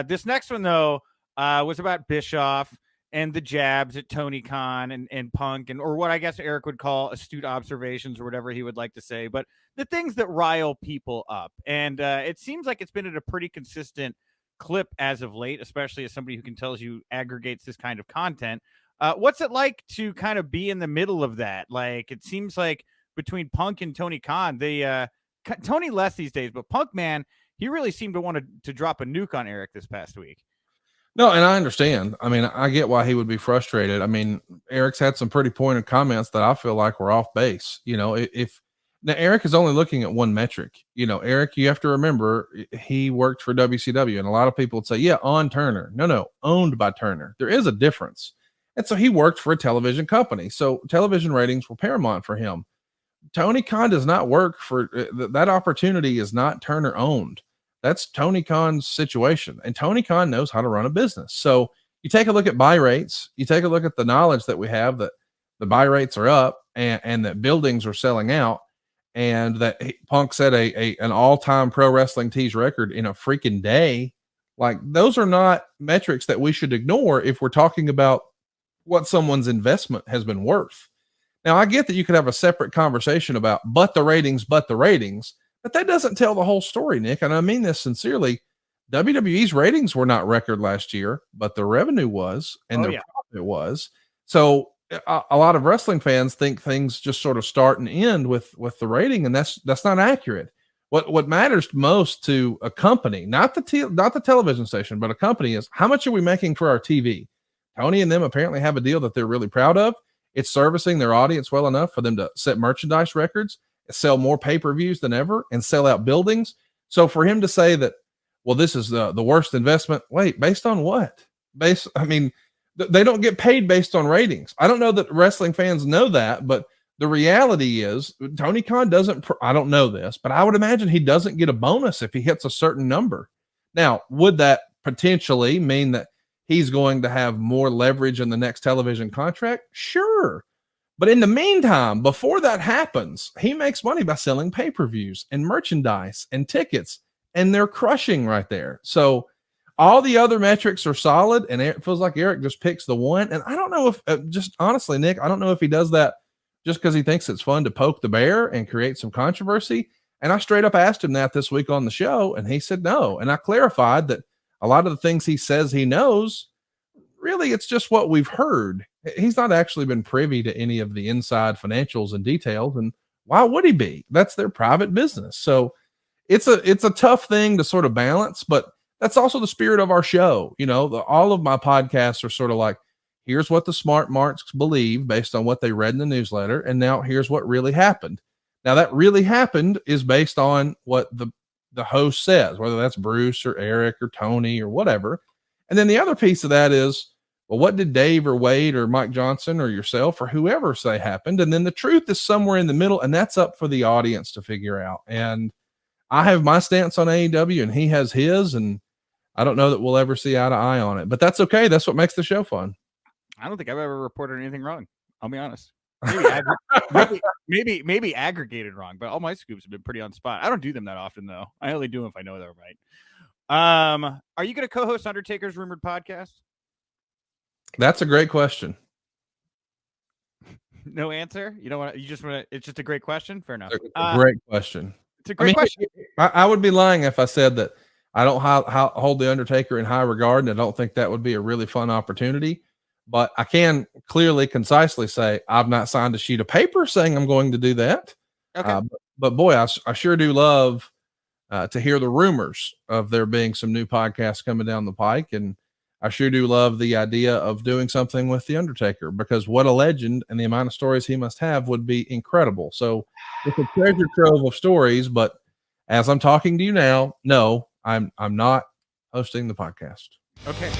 This next one, though, was about Bischoff and the jabs at Tony Khan and Punk, or what I guess Eric would call astute observations or whatever he would like to say, but the things that rile people up. And it seems like it's been at a pretty consistent clip as of late, especially as somebody who can tell you aggregates this kind of content. What's it like to kind of be in the middle of that? Like, it seems like between Punk and Tony Khan, Tony less these days, but Punk, man, he really seemed to want to drop a nuke on Eric this past week. No, and I understand. I mean, I get why he would be frustrated. I mean, Eric's had some pretty pointed comments that I feel like were off base. If now Eric is only looking at one metric, Eric, you have to remember he worked for WCW, and a lot of people would say, yeah, on Turner. No, owned by Turner. There is a difference. And so he worked for a television company. So television ratings were paramount for him. Tony Khan does not work for that opportunity is not Turner owned. That's Tony Khan's situation, and Tony Khan knows how to run a business. So you take a look at buy rates, you take a look at the knowledge that we have that the buy rates are up and that buildings are selling out, and that Punk set an all-time pro wrestling tees record in a freaking day. Like, those are not metrics that we should ignore if we're talking about what someone's investment has been worth. Now, I get that you could have a separate conversation about but the ratings, but that doesn't tell the whole story, Nick. And I mean this sincerely. WWE's ratings were not record last year, but the revenue was, and the profit was. So a lot of wrestling fans think things just sort of start and end with the rating, and that's not accurate. What matters most to a company, not the television station, but a company, is how much are we making for our TV? Tony and them apparently have a deal that they're really proud of. It's servicing their audience well enough for them to set merchandise records, sell more pay-per-views than ever, and sell out buildings. So for him to say that, well, this is the worst investment, wait, based on what? They don't get paid based on ratings. I don't know that wrestling fans know that, but the reality is Tony Khan I don't know this, but I would imagine he doesn't get a bonus if he hits a certain number. Now, would that potentially mean that he's going to have more leverage in the next television contract? Sure. But in the meantime, before that happens, he makes money by selling pay-per-views and merchandise and tickets, and they're crushing right there. So all the other metrics are solid, and it feels like Eric just picks the one. And I don't know if, just honestly, Nick, I don't know if he does that just because he thinks it's fun to poke the bear and create some controversy. And I straight up asked him that this week on the show, and he said no. And I clarified that a lot of the things he says he knows, really, it's just what we've heard. He's not actually been privy to any of the inside financials and details. And why would he be? That's their private business. So it's a tough thing to sort of balance, but that's also the spirit of our show. All of my podcasts are sort of like, here's what the smart marks believe based on what they read in the newsletter. And now here's what really happened. Now that really happened is based on what the host says, whether that's Bruce or Eric or Tony or whatever. And then the other piece of that is, well, what did Dave or Wade or Mike Johnson or yourself or whoever say happened? And then the truth is somewhere in the middle, and that's up for the audience to figure out. And I have my stance on AEW and he has his, and I don't know that we'll ever see eye to eye on it, but that's okay. That's what makes the show fun. I don't think I've ever reported anything wrong. I'll be honest. Maybe aggregated wrong, but all my scoops have been pretty on spot. I don't do them that often, though. I only do them if I know they're right. Are you going to co-host Undertaker's rumored podcast? That's a great question. No answer. You don't want to. You just want to. It's just a great question. Fair enough. Great question. It's a great question. I would be lying if I said that I don't hold the Undertaker in high regard, and I don't think that would be a really fun opportunity. But I can clearly, concisely say I've not signed a sheet of paper saying I'm going to do that. Okay. But boy, I sure do love to hear the rumors of there being some new podcasts coming down the pike. And I sure do love the idea of doing something with the Undertaker, because what a legend, and the amount of stories he must have would be incredible. So it's a treasure trove of stories, but as I'm talking to you now, no, I'm not hosting the podcast. Okay.